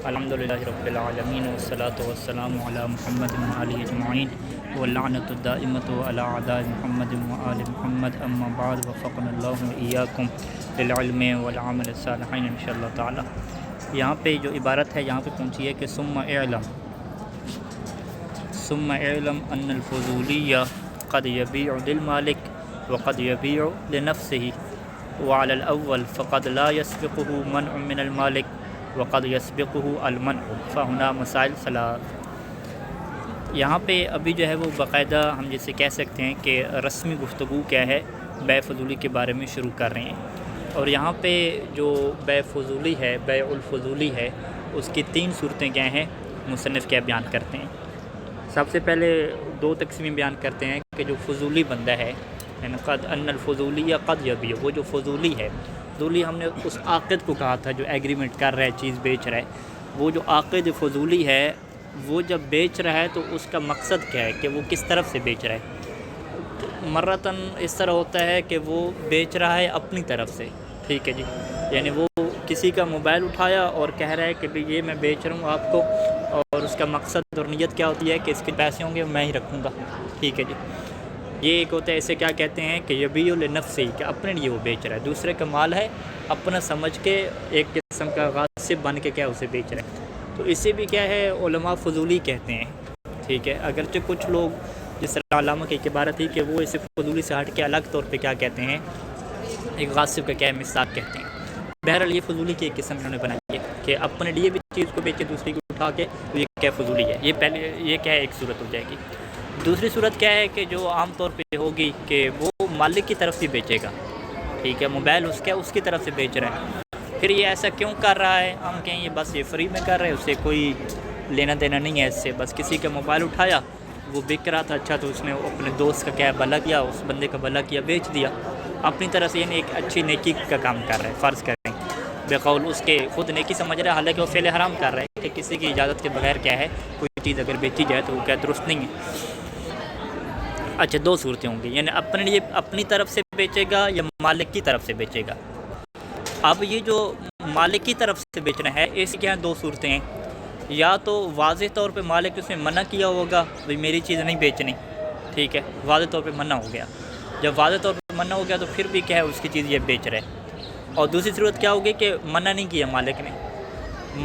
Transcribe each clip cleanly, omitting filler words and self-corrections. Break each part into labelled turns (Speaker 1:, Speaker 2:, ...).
Speaker 1: الحمدللہ رب العالمین والصلاۃ والسلام علی محمد وآلہ اجمعین واللعنۃ الدائمۃ علی اعداء محمد وآل محمد اما بعد وفقنا اللہ وإیاکم للعلم والعمل الصالحین انشاءاللہ تعالی۔ یہاں پہ جو عبارت ہے یہاں پہ پہنچی ہے کہ ثم اعلم ان الفضولی قد یبیع للمالک وقد یبیع لنفسه وعلى الاول فقد لا يسبقه منع من المالک وقد يسبقه المنع فهنا مسائل ثلاث۔ یہاں پہ ابھی جو ہے وہ باقاعدہ ہم جیسے کہہ سکتے ہیں کہ رسمی گفتگو کیا ہے بیع فضولی کے بارے میں شروع کر رہے ہیں، اور یہاں پہ جو بیع فضولی ہے، بیع الفضولی ہے، اس کی تین صورتیں کیا ہیں مصنف کیا بیان کرتے ہیں۔ سب سے پہلے دو تقسیمیں بیان کرتے ہیں کہ جو فضولی بندہ ہے، یعنی قد ان الفضولی یا قد یبیع، وہ جو فضولی ہے، فضولی ہم نے اس عاقد کو کہا تھا جو ایگریمنٹ کر رہا ہے، چیز بیچ رہا ہے، وہ جو عاقد فضولی ہے وہ جب بیچ رہا ہے تو اس کا مقصد کیا ہے کہ وہ کس طرف سے بیچ رہا ہے۔ مرتاً اس طرح ہوتا ہے کہ وہ بیچ رہا ہے اپنی طرف سے، ٹھیک ہے جی، یعنی وہ کسی کا موبائل اٹھایا اور کہہ رہا ہے کہ بھئی یہ میں بیچ رہا ہوں آپ کو، اور اس کا مقصد اور نیت کیا ہوتی ہے کہ اس کے پیسے ہوں گے میں ہی رکھوں گا، ٹھیک ہے جی۔ یہ ایک ہوتا ہے، اسے کیا کہتے ہیں کہ یبیع لنفسہ، کہ اپنے لیے وہ بیچ رہا ہے، دوسرے کا مال ہے اپنا سمجھ کے ایک قسم کا غاصب بن کے کیا اسے بیچ رہا ہے، تو اسے بھی کیا ہے علماء فضولی کہتے ہیں، ٹھیک ہے۔ اگرچہ کچھ لوگ جس طرح علامہ کی ایک عبارت تھی کہ وہ اسے فضولی سے ہٹ کے الگ طور پہ کیا کہتے ہیں، ایک غاصب کا کیا ہے مصداق کہتے ہیں۔ بہرحال یہ فضولی کی ایک قسم انہوں نے بنائی ہے کہ اپنے لیے بھی چیز کو بیچے دوسری کو اٹھا کے، تو یہ کیا فضولی ہے، یہ پہلے یہ کیا ہے ایک صورت ہو جائے گی۔ دوسری صورت کیا ہے کہ جو عام طور پہ ہوگی کہ وہ مالک کی طرف سے بیچے گا، ٹھیک ہے، موبائل اس کی طرف سے بیچ رہا ہے، پھر یہ ایسا کیوں کر رہا ہے، ہم کہیں یہ بس یہ فری میں کر رہے ہیں، اسے کوئی لینا دینا نہیں ہے اس سے، بس کسی کا موبائل اٹھایا وہ بک رہا تھا، اچھا تو اس نے اپنے دوست کا کیا بھلا کیا، اس بندے کا بھلا کیا، بیچ دیا اپنی طرف سے، یعنی ایک اچھی نیکی کا کام کر رہا ہے، فرض کریں بقول اس کے خود نیکی سمجھ رہا ہے، حالانکہ وہ فعل حرام کر رہا ہے کہ کسی کی اجازت کے بغیر کیا ہے کوئی چیز اگر بیچی جائے تو وہ کیا درست نہیں ہے۔ اچھا دو صورتیں ہوں گی، یعنی اپنے لیے اپنی طرف سے بیچے گا یا مالک کی طرف سے بیچے گا۔ اب یہ جو مالک کی طرف سے بیچنا ہے اس کے یہاں دو صورتیں ہیں، یا تو واضح طور پہ مالک اس نے منع کیا ہوگا بھئی میری چیز نہیں بیچنی، ٹھیک ہے، واضح طور پہ منع ہو گیا، جب واضح طور پہ منع ہو گیا تو پھر بھی کیا ہے اس کی چیز یہ بیچ رہے۔ اور دوسری صورت کیا ہوگی کہ منع نہیں کیا مالک نے،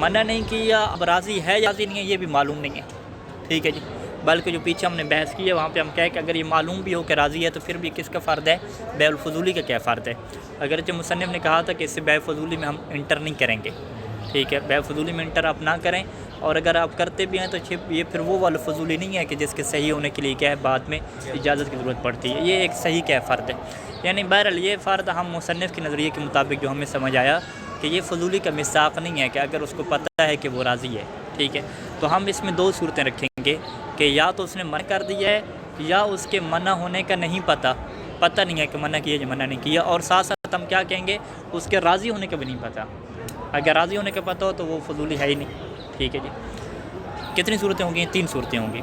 Speaker 1: منع نہیں کیا، اب راضی ہے یا راضی نہیں ہے یہ بھی معلوم نہیں ہے، ٹھیک ہے جی، بلکہ جو پیچھے ہم نے بحث کی ہے وہاں پہ ہم کہیں کہ اگر یہ معلوم بھی ہو کہ راضی ہے تو پھر بھی کس کا فرد ہے، بیع الفضولی کا کیا فرد ہے۔ اگرچہ مصنف نے کہا تھا کہ اس سے بیع فضولی میں ہم انٹر نہیں کریں گے، ٹھیک ہے، بیع فضولی میں انٹر آپ نہ کریں، اور اگر آپ کرتے بھی ہیں تو یہ پھر وہ والا فضولی نہیں ہے کہ جس کے صحیح ہونے کے لیے کیا ہے بعد میں اجازت کی ضرورت پڑتی ہے، یہ ایک صحیح کیا فرد ہے۔ یعنی بہرحال یہ فرد ہم مصنف کے نظریے کے مطابق جو ہمیں سمجھ آیا کہ یہ فضولی کا مصداق نہیں ہے کہ اگر اس کو پتہ ہے کہ وہ راضی ہے، ٹھیک ہے، تو ہم اس میں دو صورتیں رکھیں گے کہ یا تو اس نے منع کر دیا ہے یا اس کے منع ہونے کا نہیں پتہ نہیں ہے کہ منع کیا یا منع نہیں کیا، اور ساتھ ساتھ ہم کیا کہیں گے اس کے راضی ہونے کا بھی نہیں پتہ، اگر راضی ہونے کا پتہ ہو تو وہ فضولی ہے ہی نہیں، ٹھیک ہے جی۔ کتنی صورتیں ہوں گی؟ تین صورتیں ہوں گی،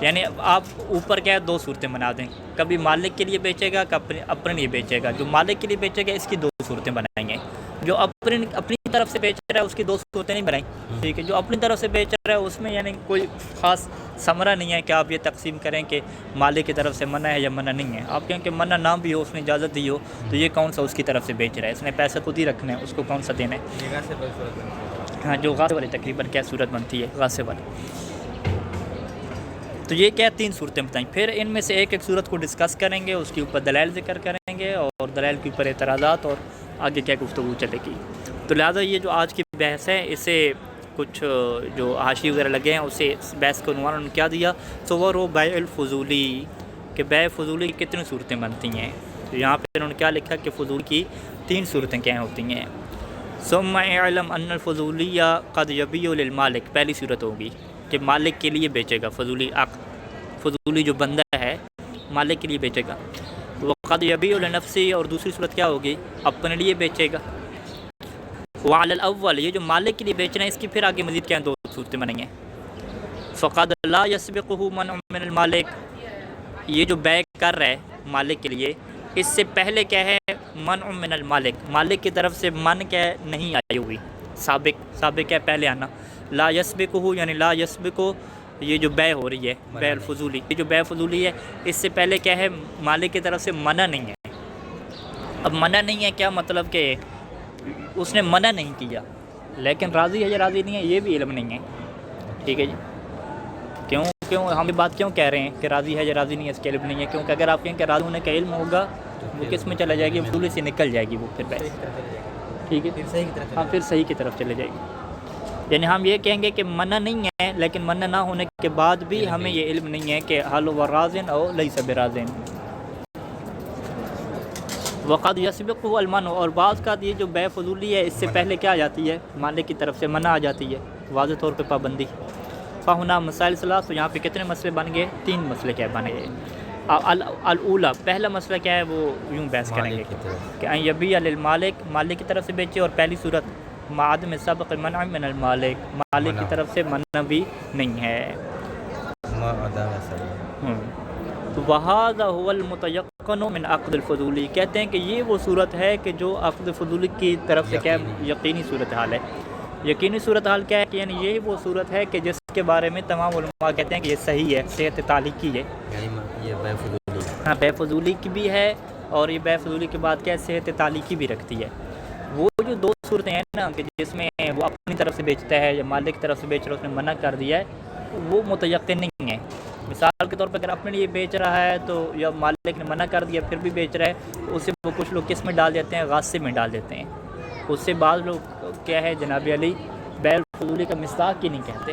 Speaker 1: یعنی آپ اوپر کیا ہے دو صورتیں بنا دیں، کبھی مالک کے لیے بیچے گا کبھی اپنے لیے بیچے گا۔ جو مالک کے لیے بیچے گا اس کی دو صورتیں بنائیں گے، جو اپنی طرف سے بیچ رہا ہے اس کی دو صورتیں نہیں بنائیں، ٹھیک ہے، جو اپنی طرف سے بیچ رہا ہے اس میں یعنی کوئی خاص ثمرہ نہیں ہے کہ آپ یہ تقسیم کریں کہ مالک کی طرف سے منع ہے یا منع نہیں ہے، آپ کہیں کہ منع نہ بھی ہو اس نے اجازت دی ہو تو یہ کون سا اس کی طرف سے بیچ رہا ہے، اس نے پیسہ خود ہی رکھنا ہے، اس کو کون سا دینا ہے، ہاں جو غاصب والی تقریباً کیا صورت بنتی ہے غاصب والی۔ تو یہ کیا تین صورتیں بتائیں، پھر ان میں سے ایک صورت کو ڈسکس کریں گے، اس کے اوپر دلائل ذکر کریں گے اور دلائل کے اوپر اعتراضات، اور آگے کیا گفتگو چلے گی۔ تو لہٰذا یہ جو آج کی بحث ہے اسے کچھ جو حاشی وغیرہ لگے ہیں اسے بحث کو عنوان کیا دیا، صور و بیع الفضولی، کہ بیع فضولی کی کتنی صورتیں بنتی ہیں، تو یہاں پہ انہوں نے کیا لکھا کہ فضول کی تین صورتیں کیا ہوتی ہیں۔ ثم اعلم ان الفضولی قد یبیع للمالک، پہلی صورت ہوگی کہ مالک کے لیے بیچے گا، فضولی جو بندہ ہے مالک کے لیے بیچے گا، وقد یبیع لنفسہ، اور دوسری صورت کیا ہوگی اپنے لیے بیچے گا، وعلی الاول، یہ جو مالک کے لیے بیچنا ہے اس کی پھر آگے مزید کیا دو صورتیں بنیں گے، فقد لا يسبقه منع من المالک، یہ جو بیع کر رہا ہے مالک کے لیے اس سے پہلے کیا ہے منع من المالک، مالک کی طرف سے من کیا نہیں آئی ہوئی، سابق کیا پہلے آنا، لا یسبقہ یعنی لا یسبقہ، یہ جو بے ہو رہی ہے بے الفضولی، یہ جو بے فضولی ہے اس سے پہلے کیا ہے مالک کی طرف سے منع نہیں ہے۔ اب منع نہیں ہے کیا مطلب کہ اس نے منع نہیں کیا لیکن راضی ہے یا راضی نہیں ہے یہ بھی علم نہیں ہے، ٹھیک ہے جی۔ کیوں ہم یہ بات کیوں کہہ رہے ہیں کہ راضی ہے یا راضی نہیں ہے اس کا علم نہیں ہے؟ کیونکہ اگر آپ کہیں کہ راضی ہونے کا علم ہوگا وہ کس میں چلا جائے گی؟ فضولی سے نکل جائے گی وہ پھر بحث، ٹھیک ہے، ہاں پھر صحیح کی طرف چلے جائے گی۔ یعنی ہم یہ کہیں گے کہ منع نہیں ہے لیکن منع نہ ہونے کے بعد بھی ہمیں یہ علم نہیں ہے کہ حل و رازن او لیس برازن۔ وقد یسبقہ المنع، اور بعض کا یہ جو بے فضولی ہے اس سے پہلے کیا آ جاتی ہے مالک کی طرف سے منع آ جاتی ہے، واضح طور پہ پابندی۔ فہنا مسائل ثلاث، تو یہاں پہ کتنے مسئلے بن گئے؟ 3 مسئلے کیا بن گئے؟ الاولا، پہلا مسئلہ کیا ہے وہ یوں بحث کریں گے کہ ان یبیع للمالک، مالک کی طرف سے بیچے، اور پہلی صورت مع عدم سبق المنع من المالک، مالک کی طرف سے منع بھی نہیں ہے۔ تو وہذا هو المتيقن من عقد الفضولی، کہتے ہیں کہ یہ وہ صورت ہے کہ جو عقد فضولی کی طرف سے کیا یقینی صورتحال ہے۔ یقینی صورتحال کیا ہے کہ یعنی یہ وہ صورت ہے کہ جس کے بارے میں تمام علماء کہتے ہیں کہ یہ صحیح ہے، صحت تعلیقی ہے،
Speaker 2: یہ بے فضولی،
Speaker 1: ہاں بے فضولی کی بھی ہے، اور یہ بے فضولی کے بعد کیا ہے صحت تعلیقی بھی رکھتی ہے۔ وہ جو 2 صورتیں ہیں نا کہ جس میں وہ اپنی طرف سے بیچتا ہے یا مالک کی طرف سے بیچ رہا ہے اس نے منع کر دیا ہے، وہ متیقن نہیں ہے۔ مثال کے طور پر اگر اپنے لیے بیچ رہا ہے تو یا مالک نے منع کر دیا پھر بھی بیچ رہا ہے تو اسے وہ کچھ لوگ کس میں ڈال دیتے ہیں؟ غاصب میں ڈال دیتے ہیں۔ اس سے بعض لوگ کیا ہے جناب علی بے فضولی کا مصداق کی نہیں کہتے،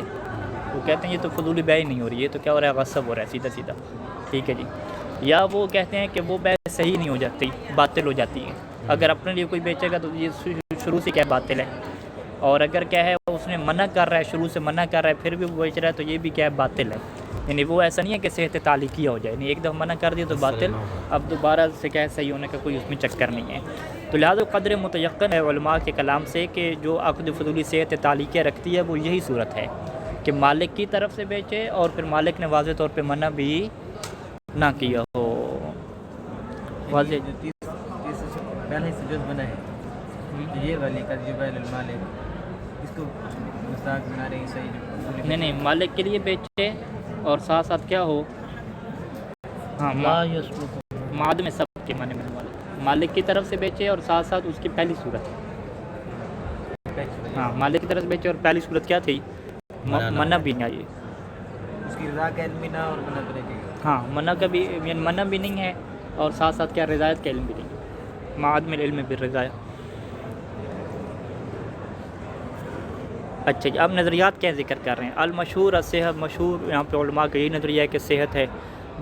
Speaker 1: وہ کہتے ہیں یہ تو فضولی بے ہی نہیں ہو رہی، یہ تو کیا ہو رہا ہے غصب ہو رہا ہے سیدھا سیدھا، ٹھیک ہے جی۔ یا وہ کہتے ہیں کہ وہ بے صحیح نہیں ہو جاتی، باطل ہو جاتی ہے۔ اگر اپنے لیے کوئی بیچے گا تو یہ شروع سے کیا باطل ہے، اور اگر کیا ہے اس نے منع کر رہا ہے شروع سے منع کر رہا ہے پھر بھی وہ بیچ رہا ہے تو یہ بھی کیا ہے باطل ہے۔ یعنی وہ ایسا نہیں ہے کہ صحت تعلیقیہ ہو جائے، یعنی ایک دفعہ منع کر دیا تو باطل، اب دوبارہ سے کیا ہے صحیح ہونے کا کوئی اس میں چکر نہیں ہے۔ تو لہٰذا قدر متیقن ہے علماء کے کلام سے کہ جو عقد فضولی صحت تعلیقیہ رکھتی ہے وہ یہی صورت ہے کہ مالک کی طرف سے بیچے اور پھر مالک نے واضح طور پہ منع بھی نہ کیا ہو۔ واضح
Speaker 2: پہلا ہی سے جو بنا ہے یہ والی کا جو بیل المالک اس کو مستحق بنا رہے ہیں صحیح
Speaker 1: نہیں مالک کے لیے بیچے اور ساتھ ساتھ کیا ہو، ہاں ماد میں سب کے معنی میں مالک کی طرف سے بیچے اور ساتھ ساتھ اس کی پہلی صورت، ہاں مالک کی طرف سے بیچے اور پہلی صورت کیا تھی؟ منع بھی نہیں آئی،
Speaker 2: اس کی رضا کا علم بھی نہ اور منع کرے گی،
Speaker 1: ہاں منع کا بھی یعنی منع بھی نہیں ہے اور ساتھ ساتھ کیا رضایت کا علم بھی نہیں ہے، معاد میں علم بالرضایہ۔ اچھا جی، اب نظریات کیا ذکر کر رہے ہیں؟ المشہور الصحت، مشہور یہاں پہ علماء کا یہی نظریہ ہے کہ صحت ہے،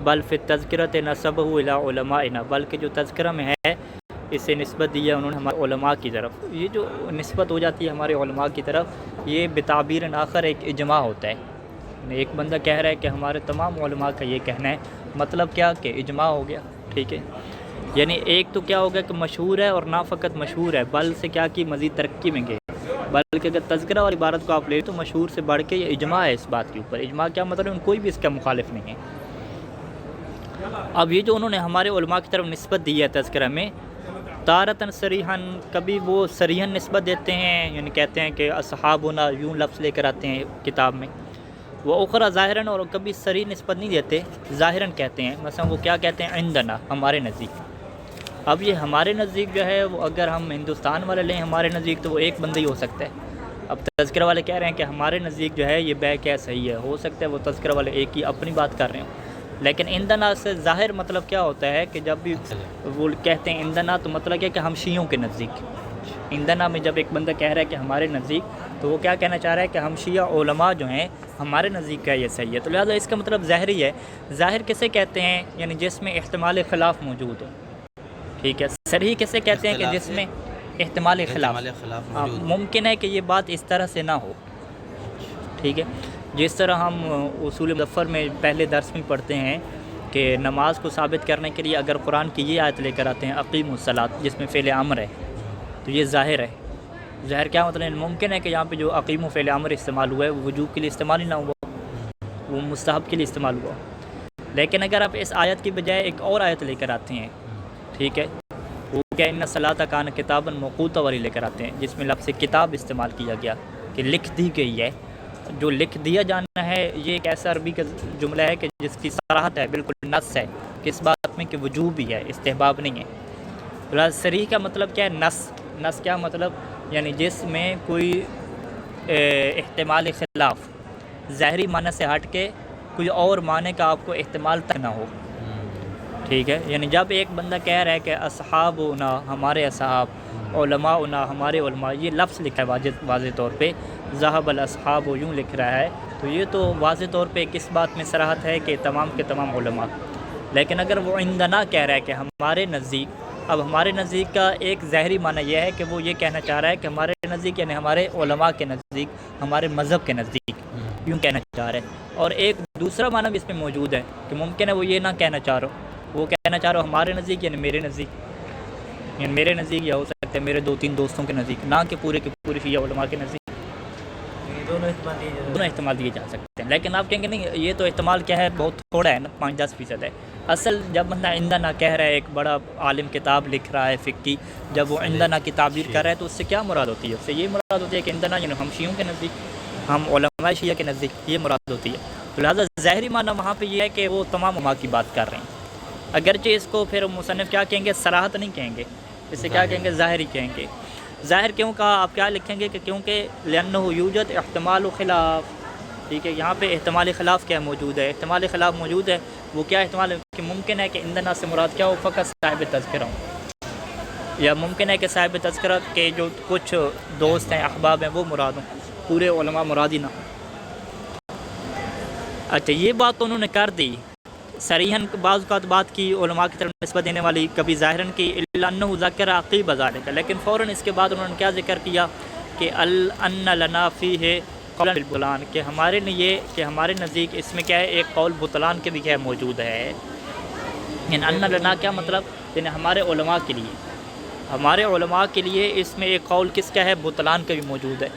Speaker 1: بل فی تذکرۃ نسبہ الی علمائنا، بلکہ جو تذکرہ میں ہے اسے نسبت دی ہے انہوں نے ہمارے علماء کی طرف۔ یہ جو نسبت ہو جاتی ہے ہمارے علماء کی طرف یہ بتعبیر آخر ایک اجماع ہوتا ہے، ایک بندہ کہہ رہا ہے کہ ہمارے تمام علماء کا یہ کہنا ہے، مطلب کیا کہ اجماع ہو گیا، ٹھیک ہے۔ یعنی ایک تو کیا ہو گیا کہ مشہور ہے اور نہ فقط مشہور ہے بل سے کیا کی مزید ترقی میں گئے، بلکہ اگر تذکرہ اور عبارت کو آپ لے تو مشہور سے بڑھ کے یہ اجماع ہے اس بات کے اوپر۔ اجماع کیا مطلب؟ کوئی بھی اس کا مخالف نہیں ہے۔ اب یہ جو انہوں نے ہمارے علماء کی طرف نسبت دی ہے تذکرہ میں، تارتاً صریحاً، کبھی وہ صریحاً نسبت دیتے ہیں یعنی کہتے ہیں کہ اصحابنا یوں لفظ لے کر آتے ہیں کتاب میں، وہ اخرى ظاہراً، اور کبھی صریح نسبت نہیں دیتے، ظاہراً کہتے ہیں، مثلا وہ کیا کہتے ہیں؟ عندنا، ہمارے نزدیک۔ اب یہ ہمارے نزدیک جو ہے وہ اگر ہم ہندوستان والے لیں ہمارے نزدیک تو وہ ایک بندہ ہی ہو سکتا ہے۔ اب تذکرہ والے کہہ رہے ہیں کہ ہمارے نزدیک جو ہے یہ بے کیا صحیح ہے، ہو سکتا ہے وہ تذکرہ والے ایک ہی اپنی بات کر رہے ہوں، لیکن عندنا سے ظاہر مطلب کیا ہوتا ہے کہ جب بھی وہ کہتے ہیں عندنا تو مطلب کیا کہ ہم شیعوں کے نزدیک، عندنا میں جب ایک بندہ کہہ رہا ہے کہ ہمارے نزدیک تو وہ کیا کہنا چاہ رہا ہے کہ ہم شیعہ علماء جو ہیں ہمارے نزدیک کا یہ صحیح ہے، تو لہٰذا اس کا مطلب ظاہری ہے۔ ظاہر کسے کہتے ہیں؟ یعنی جس میں احتمال خلاف موجود ہو، ٹھیک ہے۔ صریح کسے کہتے ہیں؟ کہ جس میں احتمال خلاف ممکن ہے کہ یہ بات اس طرح سے نہ ہو، ٹھیک ہے۔ جس طرح ہم اصول مظفر میں پہلے درس میں پڑھتے ہیں کہ نماز کو ثابت کرنے کے لیے اگر قرآن کی یہ آیت لے کر آتے ہیں اقیموا الصلاۃ جس میں فعل امر ہے تو یہ ظاہر ہے۔ ظاہر کیا مطلب؟ ممکن ہے کہ یہاں پہ جو اقیموا فعل امر استعمال ہوا ہے وہ وجوب کے لیے استعمال ہی نہ ہوا، وہ مستحب کے لیے استعمال ہوا۔ لیکن اگر آپ اس آیت کی بجائے ایک اور آیت لے کر آتے ہیں، ٹھیک ہے، وہ کیا ان الصلاۃ کانت کتابا موقوتا والی لے کر آتے ہیں جس میں لفظ کتاب استعمال کیا گیا کہ لکھ دی گئی ہے، جو لکھ دیا جانا ہے یہ ایک ایسا عربی کا جملہ ہے کہ جس کی صراحت ہے، بالکل نص ہے کہ اس بات میں کہ وجوب بھی ہے، استحباب نہیں ہے۔ بلا صریح کا مطلب کیا ہے؟ نص کیا مطلب؟ یعنی جس میں کوئی احتمال خلاف، ظاہری معنی سے ہٹ کے کوئی اور معنی کا آپ کو احتمال تک نہ ہو، ٹھیک ہے؟ یعنی جب ایک بندہ کہہ رہا ہے کہ اصحابنا ہمارے اصحاب، علماؤنا ہمارے علماء، یہ لفظ لکھا ہے واضح طور پہ، ذہب الاصحاب یوں لکھ رہا ہے، تو یہ تو واضح طور پہ کس بات میں صراحت ہے کہ تمام کے تمام علماء۔ لیکن اگر وہ عندنا کہہ رہا ہے کہ ہمارے نزدیک، اب ہمارے نزدیک کا ایک ظاہری معنی یہ ہے کہ وہ یہ کہنا چاہ رہا ہے کہ ہمارے نزدیک یعنی ہمارے علماء کے نزدیک، ہمارے مذہب کے نزدیک، یوں کہنا چاہ رہا ہے۔ اور ایک دوسرا معنی بھی اس میں موجود ہے کہ ممکن ہے وہ یہ نہ کہنا چاہ رہا ہو، وہ کہنا چاہ رہا ہو ہمارے نزدیک یعنی میرے نزدیک، یعنی میرے نزدیک، یا ہو سکتا ہے میرے 2-3 دوستوں کے نزدیک، نہ کہ پورے کے پورے شیعہ علماء کے نزدیک۔ دونوں احتمال دیے جا سکتے ہیں، لیکن آپ کہیں گے نہیں یہ تو احتمال کیا ہے، بہت تھوڑا ہے نا، 5-10% ہے۔ اصل جب بندہ عندنا کہہ رہا ہے، ایک بڑا عالم کتاب لکھ رہا ہے فقہ کی، جب وہ عندنا کی تعبیر کر رہا ہے تو اس سے کیا مراد ہوتی ہے؟ اس سے یہ مراد ہوتی ہے کہ عندنا یعنی ہم شیعوں کے نزدیک، ہم علماء شیعہ کے نزدیک، یہ مراد ہوتی ہے۔ تو لہٰذا ظاہری معنی وہاں پہ یہ ہے کہ وہ تمام علماء کی بات کر رہے ہیں، اگرچہ اس کو پھر مصنف کیا کہیں گے؟ صراحت نہیں کہیں گے، اسے کیا کہیں گے؟ ظاہری کہیں گے۔ ظاہر کیوں کہا؟ آپ کیا لکھیں گے کہ کیونکہ لأنہ یوجد احتمال و خلاف، ٹھیک ہے؟ یہاں پہ احتمال خلاف کیا موجود ہے؟ احتمال خلاف موجود ہے، وہ کیا احتمال ہے کہ ممکن ہے کہ عندنا سے مراد کیا ہو؟ فقط صاحب تذکرہ ہوں، یا ممکن ہے کہ صاحب تذکرہ کے جو کچھ دوست ہیں، احباب ہیں، وہ مراد ہوں، پورے علماء مراد ہی نہ ہوں۔ اچھا، یہ بات تو انہوں نے کر دی صریحاً، بعض اوقات بات کی علماء کی طرف نسبت دینے والی، کبھی ظاہراً کی، الا انہ ذکر عقیب ذالک، لیکن فوراً اس کے بعد انہوں نے کیا ذکر کیا کہ ان لنا فیہ قول بالبطلان، کہ ہمارے لیے، کہ ہمارے نزدیک اس میں کیا ہے؟ ایک قول بطلان کے بھی کیا موجود ہے۔ یعنی ان لنا کیا مطلب؟ یعنی ہمارے علماء کے لیے، ہمارے علماء کے لیے اس میں ایک قول کس کا ہے؟ بطلان کا بھی موجود ہے۔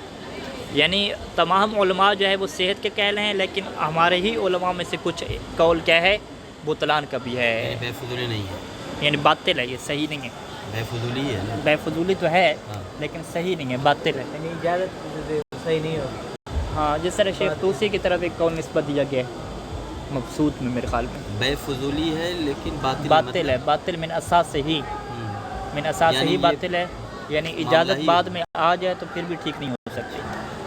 Speaker 1: یعنی تمام علماء جو ہے وہ صحت کے قائل ہیں، لیکن ہمارے ہی علماء میں سے کچھ قول کیا ہے؟ بطلان کا بھی ہے،
Speaker 3: بے فضولی نہیں ہے،
Speaker 1: یعنی باطل ہے، یہ صحیح نہیں ہے۔
Speaker 3: بے فضولی ہے نا،
Speaker 1: بے فضولی تو ہے لیکن صحیح نہیں ہے، باطل ہے۔
Speaker 2: یعنی اجازت صحیح نہیں ہوگی۔
Speaker 1: ہاں، جس طرح شیخ طوسی کی طرف ایک قول نسبت دیا گیا ہے مبسوط میں، میرے خیال میں
Speaker 3: بے فضولی ہے لیکن
Speaker 1: باطل ہے، باطل من اساس ہی، من اساس ہی باطل ہے، یعنی اجازت بعد میں آ جائے تو پھر بھی ٹھیک نہیں ہو سکتی،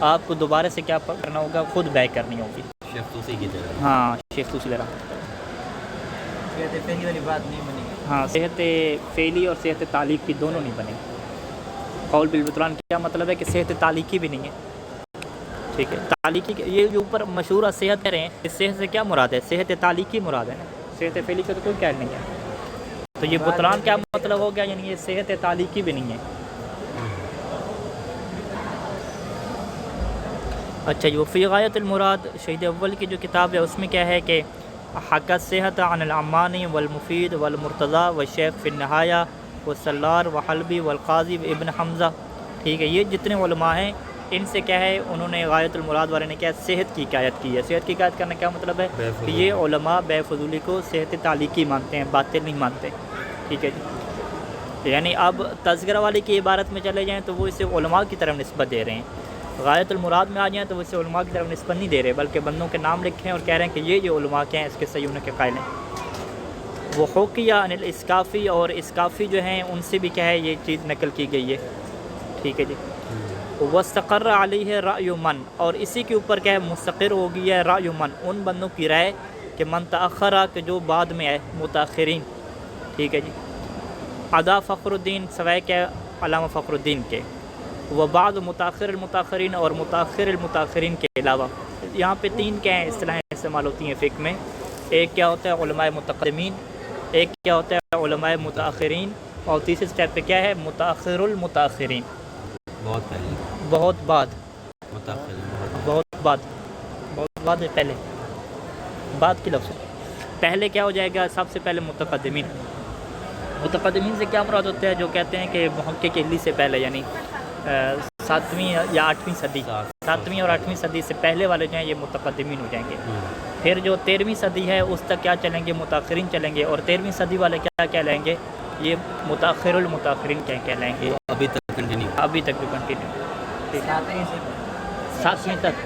Speaker 1: آپ کو دوبارہ سے کیا کرنا ہوگا؟ خود بیک کرنی ہوگی۔
Speaker 3: شیخ طوسی کی طرح،
Speaker 1: ہاں، شیخ طوسی طرح،
Speaker 2: کہتے پہلی والی بات نہیں بنی گی۔
Speaker 1: ہاں، صحت فعلی اور صحت تعلیق کی دونوں نہیں بنے۔ قول بالبطلان کیا مطلب ہے کہ صحت تعلیقی بھی نہیں ہے، ٹھیک ہے؟ تعلیقی یہ جو اوپر مشہور صحت کہہ رہے ہیں، اس صحت سے کیا مراد ہے؟ صحت تعلیقی مراد ہے نا، صحت فعلی کا تو کوئی قید نہیں ہے۔ تو یہ بطلان کیا مطلب ہو گیا؟ یعنی یہ صحت تعلیقی بھی نہیں ہے۔ اچھا، جو فی غایت المراد شہید اول کی جو کتاب ہے اس میں کیا ہے کہ حق صحت عن العمانی والمفید والمرتضیٰ والشیخ فی النہایہ والسلار وحلبی والقاضی ابن حمزہ، ٹھیک ہے؟ یہ جتنے علماء ہیں ان سے کیا ہے، انہوں نے غایت المراد والے نے کیا صحت کی حکایت کی ہے۔ صحت کی حکایت کرنا کیا مطلب ہے؟ کہ یہ علماء بے فضولی کو صحت تعلیقی مانتے ہیں، باطل نہیں مانتے، ٹھیک ہے جی؟ یعنی اب تذکرہ والی کی عبارت میں چلے جائیں تو وہ اسے علماء کی طرف نسبت دے رہے ہیں، غایت المراد میں آ جائیں تو وہ اسے علماء کی طرف نسبت نہیں دے رہے، بلکہ بندوں کے نام لکھے ہیں اور کہہ رہے ہیں کہ یہ جو علماء کے ہیں اس کے صحیح ہونے کے قائل ہیں۔ وہ حوقیہ عن الاسکافی، اور اسکافی جو ہیں ان سے بھی کیا ہے یہ چیز نقل کی گئی ہے، ٹھیک ہے جی؟ واستقر علیہ رأی من، اور اسی کے اوپر کیا ہے مستقر ہو گئی ہے رأی من، ان بندوں کی رائے کہ من تأخرہ، کہ جو بعد میں آئے، متاخرین، ٹھیک ہے جی؟ عدا فخر الدین، سوائے کیا علامہ فخر الدین کے، وہ بعض متاخر المتاخرین، اور متاخر المتاخرین کے علاوہ۔ یہاں پہ 3 کیا ہیں اصطلاحیں استعمال ہوتی ہیں فقہ میں، ایک کیا ہوتا ہے علماء متقدمین، ایک کیا ہوتا ہے علماء متاخرین، اور تیسرے سٹیپ پہ کیا ہے متاخر المتاخرین،
Speaker 3: بہت پہلے،
Speaker 1: بہت بعد،
Speaker 3: متأخر،
Speaker 1: بہت بعد، بہت بعد پہلے، بعد کی لفظ پہلے کیا ہو جائے گا؟ سب سے پہلے متقدمین۔ متقدمین سے کیا مراد ہوتا ہے؟ جو کہتے ہیں کہ محقق علی سے پہلے، یعنی 7ویں یا 8ویں صدی، 7ویں اور 8ویں صدی سے پہلے والے جو ہیں یہ متقدمین ہو جائیں گے۔ پھر جو 13ویں صدی ہے اس تک کیا چلیں گے؟ متاخرین چلیں گے، اور 13ویں صدی والے کیا کہلائیں گے؟ یہ متاخر المتاخرین کیا کہلائیں گے؟
Speaker 3: ابھی تک کنٹینیو،
Speaker 1: ابھی تک بھی کنٹینیو،
Speaker 2: 7ویں سے
Speaker 1: 7ویں تک،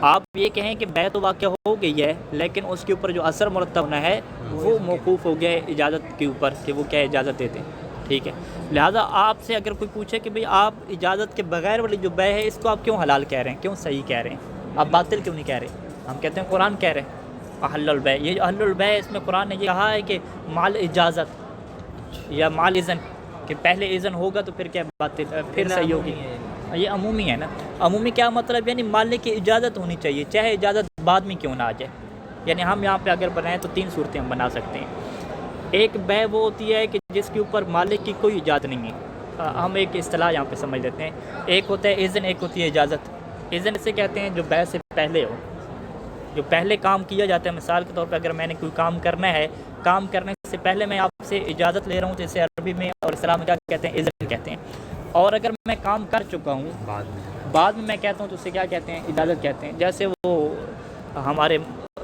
Speaker 1: آپ یہ کہیں کہ بیع تو واقع ہو گئی ہے لیکن اس کے اوپر جو اثر مرتب ہونا ہے وہ موقوف ہو گیا ہے اجازت کے اوپر کہ وہ کیا اجازت دیتے ہیں، ٹھیک ہے. لہٰذا آپ سے اگر کوئی پوچھے کہ بھئی آپ اجازت کے بغیر والی جو بیع ہے اس کو آپ کیوں حلال کہہ رہے ہیں، کیوں صحیح کہہ رہے ہیں، آپ باطل کیوں نہیں کہہ رہے، ہم کہتے ہیں قرآن کہہ رہے ہیں احل البیع. یہ جو احل البیع اس میں قرآن نے یہ کہا ہے کہ مال اجازت یا مال اذن، کہ پہلے اذن ہوگا تو پھر کیا باطل پھر صحیح ہوگی. یہ عمومی ہے نا. عمومی کیا مطلب، یعنی مالک کی اجازت ہونی چاہیے چاہے اجازت بعد میں کیوں نہ آ جائے. یعنی ہم یہاں پہ اگر بنائیں تو 3 صورتیں ہم بنا سکتے ہیں. ایک بیع وہ ہوتی ہے کہ جس کے اوپر مالک کی کوئی اجازت نہیں ہے. ہم ایک اصطلاح یہاں پہ سمجھ لیتے ہیں. ایک ہوتا ہے اذن، ایک ہوتی ہے اجازت. اذن اسے کہتے ہیں جو بیع سے پہلے ہو، جو پہلے کام کیا جاتا ہے. مثال کے طور پہ اگر میں نے کوئی کام کرنا ہے، کام کرنے سے پہلے میں آپ سے اجازت لے رہا ہوں تو اسے عربی میں اور اسلام میں کیا کہتے ہیں، اذن کہتے ہیں. اور اگر میں کام کر چکا ہوں بعد میں کہتا ہوں تو اسے کیا کہتے ہیں، اجازت کہتے ہیں. جیسے وہ ہمارے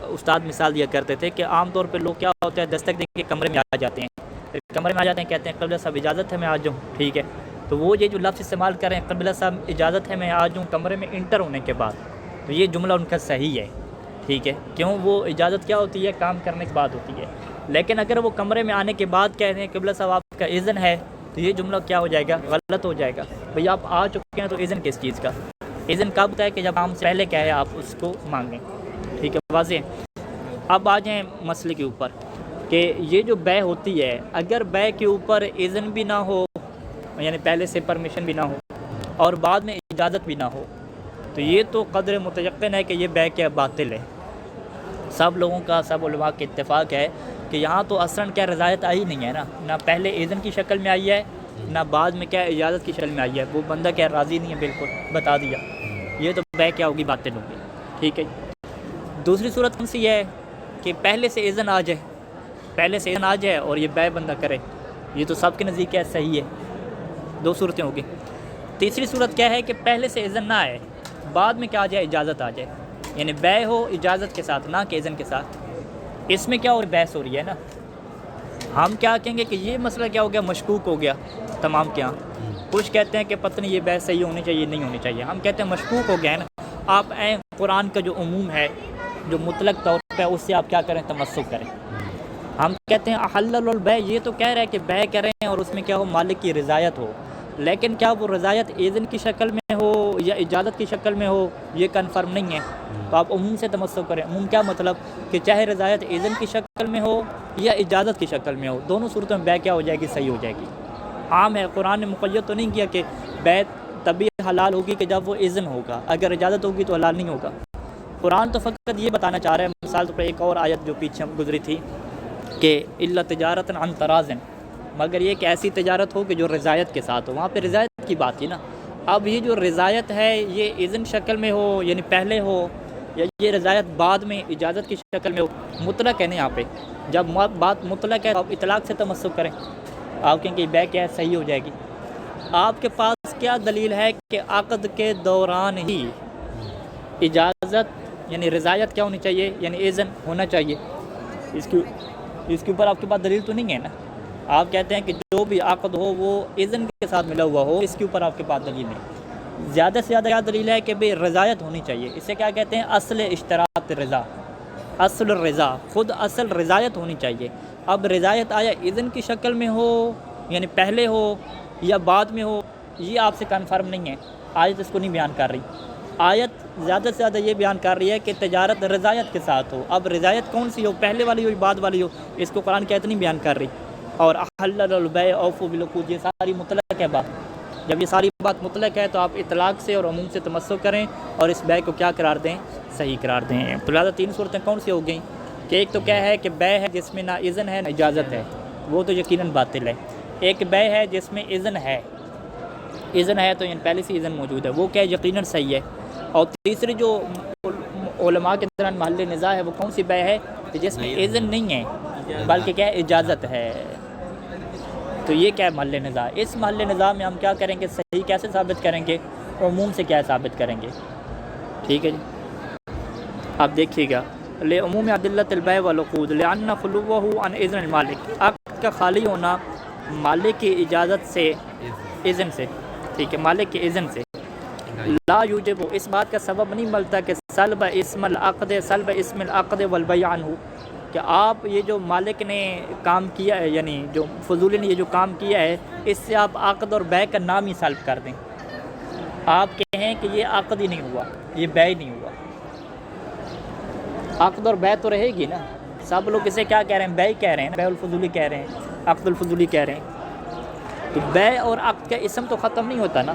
Speaker 1: استاد مثال دیا کرتے تھے کہ عام طور پہ لوگ کیا ہوتا ہے دستک دے کے کمرے میں آ جاتے ہیں، کمرے میں آ جاتے ہیں، کہتے ہیں قبلہ صاحب اجازت ہے میں آ جاؤں، ٹھیک ہے. تو وہ یہ جو لفظ استعمال کر رہے ہیں قبلہ صاحب اجازت ہے میں آ جاؤں کمرے میں انٹر ہونے کے بعد، تو یہ جملہ ان کا صحیح ہے، ٹھیک ہے. کیوں، وہ اجازت کیا ہوتی ہے، کام کرنے کے بعد ہوتی ہے. لیکن اگر وہ کمرے میں آنے کے بعد کہتے ہیں قبلہ صاحب آپ کا اذن ہے، تو یہ جملہ کیا ہو جائے گا، غلط ہو جائے گا. بھئی آپ آ چکے ہیں تو اذن کس چیز کا، اذن کب ہوتا ہے کہ جب ہم سے پہلے کہے آپ اس کو مانگیں، ٹھیک ہے، واضح. اب آ جائیں مسئلے کے اوپر کہ یہ جو بیع ہوتی ہے اگر بیع کے اوپر اذن بھی نہ ہو، یعنی پہلے سے پرمیشن بھی نہ ہو اور بعد میں اجازت بھی نہ ہو، تو یہ تو قدر متیقن ہے کہ یہ بیع کیا باطل ہے. سب لوگوں کا، سب علماء کے اتفاق ہے کہ یہاں تو اصلاً کیا رضایت آئی نہیں ہے نا، نہ پہلے اذن کی شکل میں آئی ہے نہ بعد میں کیا اجازت کی شکل میں آئی ہے. وہ بندہ کیا راضی نہیں ہے، بالکل بتا دیا، یہ تو بیع کیا ہوگی، باطل ہوگی، ٹھیک ہے. دوسری صورت کون سی ہے کہ پہلے سے اذن آ جائے، پہلے سے اذن آ جائے اور یہ بیع بندہ کرے، یہ تو سب کے نزدیک کیا صحیح ہے. 2 صورتیں ہوگی. تیسری صورت کیا ہے کہ پہلے سے اذن نہ آئے، بعد میں کیا آ جائے، اجازت آ جائے، یعنی بیع ہو اجازت کے ساتھ نہ کہ اذن کے ساتھ. اس میں کیا ہو بحث ہو رہی ہے نا. ہم کیا کہیں گے کہ یہ مسئلہ کیا ہو گیا، مشکوک ہو گیا تمام کے یہاں. کچھ کہتے ہیں کہ پتہ نہیں یہ بیع صحیح ہونی چاہیے نہیں ہونی چاہیے، ہم کہتے ہیں مشکوک ہو گیا ہے نا. آپ قرآن کا جو عموم ہے، جو مطلق طور پہ اس سے آپ کیا کریں، تمسک کریں. ہم کہتے ہیں احل البیع، یہ تو کہہ رہا ہے کہ بیع کریں اور اس میں کیا ہو، مالک کی رضایت ہو، لیکن کیا وہ رضایت اذن کی شکل میں ہو یا اجازت کی شکل میں ہو، یہ کنفرم نہیں ہے. تو آپ عموم سے تمسک کریں. عموم کیا مطلب کہ چاہے رضایت اذن کی شکل میں ہو یا اجازت کی شکل میں ہو، دونوں صورتوں میں بیع کیا ہو جائے گی، صحیح ہو جائے گی. عام ہے، قرآن نے مقید تو نہیں کیا کہ بیع تبھی حلال ہوگی کہ جب وہ اذن ہوگا، اگر اجازت ہوگی تو حلال نہیں ہوگا. قرآن تو فقط یہ بتانا چاہ رہا ہے. مثال طور پر ایک اور آیت جو پیچھے گزری تھی کہ الا تجارت عن تراض، مگر یہ کہ ایسی تجارت ہو کہ جو رضایت کے ساتھ ہو. وہاں پہ رضایت کی بات تھی نا. اب یہ جو رضایت ہے یہ اذن شکل میں ہو یعنی پہلے ہو، یا یہ رضایت بعد میں اجازت کی شکل میں ہو، مطلق ہے نا. یہاں پہ جب بات مطلق ہے تو آپ اطلاق سے تمسک کریں. آپ کہیں کہ بیع کیا ہے، صحیح ہو جائے گی. آپ کے پاس کیا دلیل ہے کہ عقد کے دوران ہی اجازت یعنی رضایت کیا ہونی چاہیے، یعنی اذن ہونا چاہیے. اس کے اوپر آپ کے پاس دلیل تو نہیں ہے نا. آپ کہتے ہیں کہ جو بھی عقد ہو وہ اذن کے ساتھ ملا ہوا ہو، اس کے اوپر آپ کے پاس دلیل نہیں. زیادہ سے زیادہ کیا دلیل ہے کہ بھئی رضایت ہونی چاہیے. اسے کیا کہتے ہیں، اصل اشتراط رضا، اصل الرضا، خود اصل رضایت ہونی چاہیے. اب رضایت آیا اذن کی شکل میں ہو یعنی پہلے ہو یا بعد میں ہو، یہ آپ سے کنفرم نہیں ہے. آیت اس کو نہیں بیان کر رہی. آیت زیادہ سے زیادہ یہ بیان کر رہی ہے کہ تجارت رضایت کے ساتھ ہو. اب رضایت کون سی ہو، پہلے والی ہو یا بعد والی ہو، اس کو قرآن کی آیت نہیں بیان کر رہی. اور احل البیع اوفوا بالعقود، یہ ساری مطلق ہے بات. جب یہ ساری بات مطلق ہے تو آپ اطلاق سے اور عموم سے تمسک کریں اور اس بیع کو کیا قرار دیں، صحیح قرار دیں. تو لہٰذا 3 صورتیں کون سی ہو گئیں کہ ایک تو کیا ہے کہ بیع ہے جس میں نہ اذن ہے نہ اجازت ہے، وہ تو یقیناً باطل ہے. ایک بیع ہے جس میں اذن ہے، اذن ہے تو پہلے سے اذن موجود ہے، وہ کیا یقیناً صحیح ہے. اور تیسری جو علماء کے دوران محل نزاع ہے وہ کون سی بیع ہے کہ جس میں اذن نہیں ہے بلکہ کیا ہے، اجازت ہے. تو یہ کیا ہے محل نزاع. اس محل نزاع میں ہم کیا کریں گے، صحیح کیسے ثابت کریں گے، عموم سے کیا ثابت کریں گے. ٹھیک ہے جی، آپ دیکھیے گا لعموم عدلۃ البیع والعقود لأن خلوه عن اذن المالک، عقد کا خالی ہونا مالک کی اجازت سے، اذن سے، ٹھیک ہے، مالک کے اذن سے. لا یوجب، اس بات کا سبب نہیں ملتا کہ سلب اسم العقد والبیع عنہ، کہ آپ یہ جو مالک نے کام کیا ہے، یعنی جو فضولی نے یہ جو کام کیا ہے، اس سے آپ عقد اور بیع کا نام ہی سلب کر دیں. آپ کہیں کہ یہ عقد ہی نہیں ہوا، یہ بیع نہیں ہوا. عقد اور بیع تو رہے گی نا. سب لوگ اسے کیا کہہ رہے ہیں؟ بیع کہہ رہے ہیں، بیع الفضولی کہہ رہے ہیں، عقد الفضولی کہہ رہے ہیں. تو بیع اور عقد کا اسم تو ختم نہیں ہوتا نا.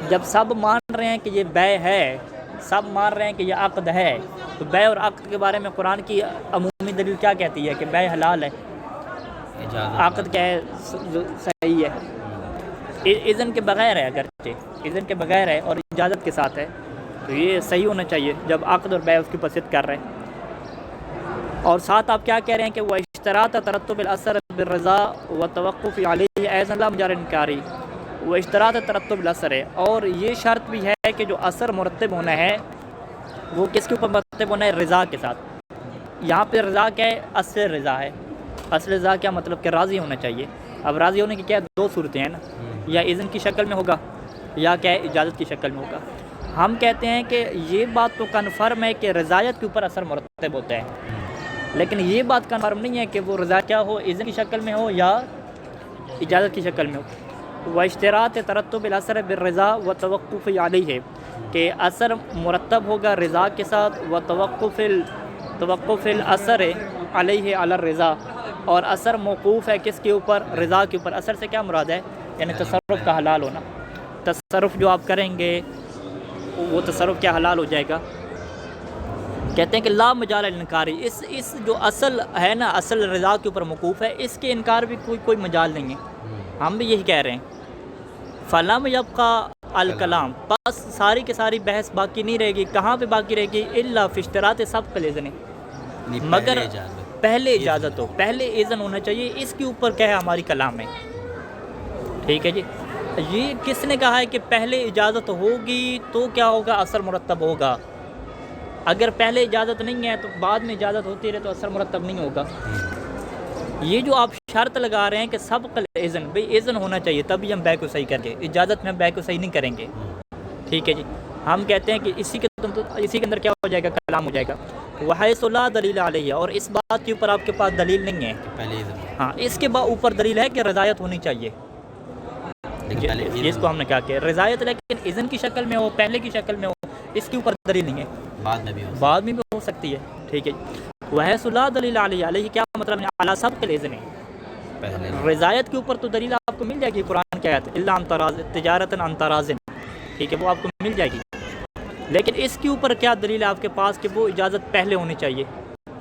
Speaker 1: جب سب مان رہے ہیں کہ یہ بیع ہے، سب مان رہے ہیں کہ یہ عقد ہے، تو بیع اور عقد کے بارے میں قرآن کی عمومی دلیل کیا کہتی ہے؟ کہ بیع حلال ہے، عقد کیا ہے؟ صحیح ہے. اذن کے بغیر ہے، اگرچہ اذن کے بغیر ہے اور اجازت کے ساتھ ہے، تو یہ صحیح ہونا چاہیے جب عقد اور بیع اس کی پسند کر رہے ہیں. اور ساتھ آپ کیا کہہ رہے ہیں کہ وہ اشتراط ترتب الاثر بالرضا و توقف علیہ ایضا لا مجال انکاری. وہ اشتراط ترتب الاثر ہے، اور یہ شرط بھی ہے کہ جو اثر مرتب ہونا ہے وہ کس کے اوپر مرتب ہونا ہے؟ رضا کے ساتھ. یہاں پہ رضا کیا ہے؟ اصل رضا ہے. اصل رضا کیا مطلب؟ کہ راضی ہونا چاہیے. اب راضی ہونے کی کیا دو صورتیں ہیں نا، یا اذن کی شکل میں ہوگا یا کیا ہے اجازت کی شکل میں ہوگا. ہم کہتے ہیں کہ یہ بات تو کنفرم ہے کہ رضایت کے اوپر اثر مرتب ہوتا ہے، لیکن یہ بات کنفرم نہیں ہے کہ وہ رضا کیا ہو، اذن کی شکل میں ہو یا اجازت کی شکل میں ہو. و اشتراط ترتب الاثر بالرضا و توقف علیہ، کہ اثر مرتب ہوگا رضا کے ساتھ، و توقف الاثر علیہ علی الرضا، اور اثر موقوف ہے کس کے اوپر؟ رضا کے اوپر. اثر سے کیا مراد ہے؟ یعنی تصرف کا حلال ہونا. تصرف جو آپ کریں گے وہ تصرف کیا حلال ہو جائے گا؟ کہتے ہیں کہ لا مجال الانکاری، اس جو اصل ہے نا، اصل رضا کے اوپر موقوف ہے، اس کے انکار بھی کوئی مجال نہیں ہے. ہم بھی یہی کہہ رہے ہیں. فلم یبقى الکلام، بس ساری کی ساری بحث باقی نہیں رہے گی. کہاں پہ باقی رہے گی؟ الا فی اشتراط سبق الاذن، مگر پہلے اجازت ہو، پہلے اذن ہونا چاہیے. اس کے اوپر کیا ہے؟ ہماری کلام ہے. ٹھیک ہے جی. یہ کس نے کہا ہے کہ پہلے اجازت ہوگی تو کیا ہوگا؟ اثر مرتب ہوگا. اگر پہلے اجازت نہیں ہے تو بعد میں اجازت ہوتی رہے تو اثر مرتب نہیں ہوگا. یہ جو آپ شرط لگا رہے ہیں کہ سبق الاذن، بھئی اذن ہونا چاہیے تبھی ہم بیع کو صحیح کریں گے، اجازت میں ہم بیع کو صحیح نہیں کریں گے. ٹھیک ہے جی. ہم کہتے ہیں کہ اسی کے اندر کیا ہو جائے گا؟ کلام ہو جائے گا. وحیث لا دلیل علیہ، اور اس بات کے اوپر آپ کے پاس دلیل نہیں ہے. ہاں، اس کے اوپر دلیل ہے کہ رضایت ہونی چاہیے. جس کو ہم نے کہا کہ رضایت لیکن اذن کی شکل میں ہو، پہلے کی شکل میں ہو، اس کے اوپر دلیل نہیں ہے. بعد میں بھی ہو سکتی ہے. ٹھیک ہے. وحیث لا دلیل علیہ کیا مطلب ہے؟ اعلیٰ سبق الاذن، رضایت کے اوپر تو دلیل آپ کو مل جائے گی. قرآن کیا ہے؟ الا عن تراض تجارتا عن تراض. ٹھیک ہے، وہ آپ کو مل جائے گی. لیکن اس کے اوپر کیا دلیل ہے آپ کے پاس کہ وہ اجازت پہلے ہونی چاہیے،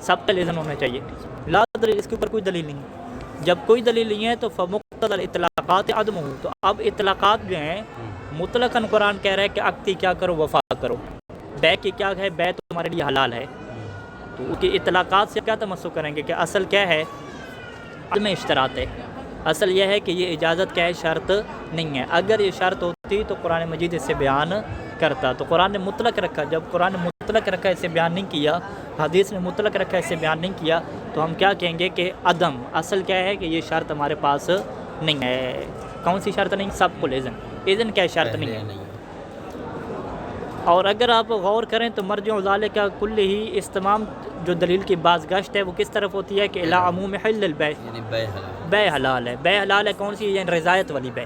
Speaker 1: سبق الاذن ہونا چاہیے؟ لا دلیل، اس کے اوپر کوئی دلیل نہیں ہے. جب کوئی دلیل نہیں ہے تو فمقتضی الاطلاقات عدم ہو. تو اب اطلاقات جو ہیں مطلقاً قرآن کہہ رہا ہے کہ عقد کی کیا کرو؟ وفا کرو. بیع کی کیا ہے؟ بیع تو تمہارے لیے حلال ہے. تو اس کی اطلاقات سے کیا تمسک کریں گے کہ اصل کیا ہے؟ عدم اشتراط ہے. اصل یہ ہے کہ یہ اجازت کیا ہے؟ شرط نہیں ہے. اگر یہ شرط ہوتی تو قرآن مجید اس سے بیان کرتا. تو قرآن نے مطلق رکھا. جب قرآن نے مطلق رکھا، اسے بیان نہیں کیا، حدیث نے مطلق رکھا، اسے بیان نہیں کیا، تو ہم کیا کہیں گے کہ عدم. اصل کیا ہے کہ یہ شرط ہمارے پاس نہیں ہے. کون سی شرط نہیں؟ سبق الاذن. اذن کیا شرط نہیں ہے. اور اگر آپ غور کریں تو مرجع ذالک کل ہی، اس تمام جو دلیل کی بازگشت ہے وہ کس طرف ہوتی ہے؟ کہ الی عموم حل البیع، بیع حلال ہے. بیع حلال ہے کون سی؟ یعنی رضایت والی بیع.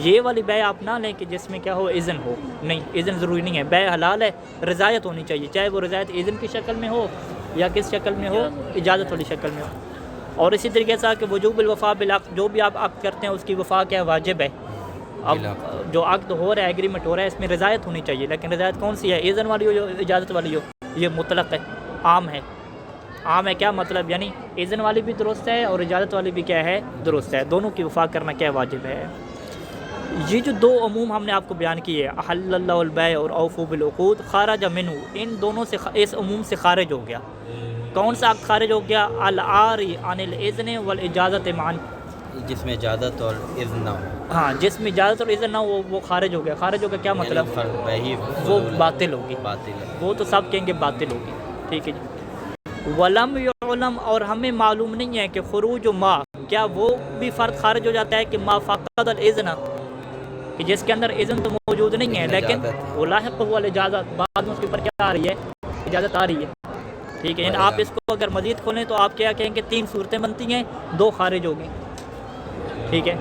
Speaker 1: یہ والی بیع آپ نہ لیں کہ جس میں کیا ہو؟ اذن ہو. نہیں، اذن ضروری نہیں ہے. بیع حلال ہے، رضایت ہونی چاہیے، چاہے وہ رضایت اذن کی شکل میں ہو یا کس شکل میں ہو؟ اجازت والی شکل میں ہو. اور اسی طریقے سے کہ وجوب الوفاء بالعقد، جو بھی آپ عقد کرتے ہیں اس کی وفا کیا واجب ہے. اب جو عقد ہو رہا ہے، ایگریمنٹ ہو رہا ہے، اس میں رضایت ہونی چاہیے. لیکن رضایت کون سی ہے؟ اذن والی ہو یا اجازت والی ہو؟ یہ مطلق ہے، عام ہے. عام ہے کیا مطلب؟ یعنی اذن والی بھی درست ہے اور اجازت والی بھی کیا ہے؟ درست ہے. دونوں کی وفا کرنا کیا واجب ہے. یہ جو دو عموم ہم نے آپ کو بیان کیے، احل اللہ البیع اور اوفوا بالعقود، خارج منہ، ان دونوں سے، اس عموم سے خارج ہو گیا. کون سا عقد خارج ہو گیا؟ العاری عن الاذن والاجازت معا،
Speaker 3: جس میں اجازت اور اذن نہ ہو.
Speaker 1: ہاں، جس میں اجازت اور اذن نہ ہو وہ خارج ہو گیا. خارج ہو گیا کیا مطلب؟ وہ باطل ہوگی. وہ تو سب کہیں گے باطل ہوگی. ٹھیک ہے جی. ولم یعلم، اور ہمیں معلوم نہیں ہے کہ خروج ما، کیا وہ بھی فرد خارج ہو جاتا ہے کہ ما فقد الاذن، کہ جس کے اندر اذن تو موجود نہیں ہے لیکن
Speaker 3: اجازت ہے۔
Speaker 1: وہ لاحق ہوا اجازت، بعد میں اس کے اوپر کیا آ رہی ہے؟ اجازت آ رہی ہے، ٹھیک ہے. یعنی آپ اس کو اگر مزید کھولیں تو آپ کیا کہیں گے 3 صورتیں بنتی ہیں، 2 خارج ہو گئیں، ٹھیک ہے.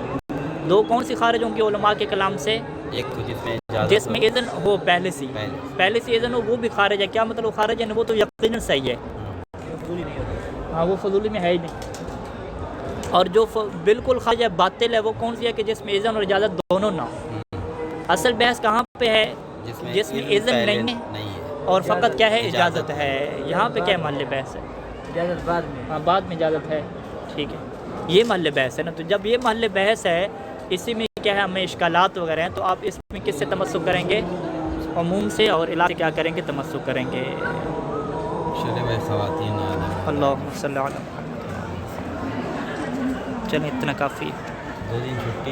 Speaker 1: 2 کون سی خارج ہوں گی علماء کے کلام سے؟
Speaker 3: ایک تو جس میں اجازت
Speaker 1: جس میں اذن ہو پہلے سے اذن ہو وہ بھی خارج ہے. کیا مطلب وہ خارج ہے؟ وہ تو یقیناً صحیح ہے، ہاں وہ فضولی میں ہے ہی نہیں. اور جو بالکل خارج ہے باطل ہے وہ کون سی ہے؟ کہ جس میں اذن اور اجازت دونوں نہ ہو. اصل بحث کہاں پہ ہے؟ جس میں اذن نہیں ہے اور فقط کیا ہے؟ اجازت ہے. یہاں پہ کیا محل بحث ہے؟
Speaker 2: اجازت بعد میں.
Speaker 1: ہاں بعد میں اجازت ہے، ٹھیک ہے. یہ محل بحث ہے نا. تو جب یہ محل بحث ہے اسی میں کیا ہے ہمیں اشکالات وغیرہ ہیں، تو آپ اس میں کس سے تمسک کریں گے؟ عموم سے. اور علاقے کیا کریں گے؟ تمسک کریں گے.
Speaker 3: چلے بھائی خواتین
Speaker 1: اللہم صلی علی محمد. چلیں اتنا کافی.
Speaker 3: 2 دن چھٹی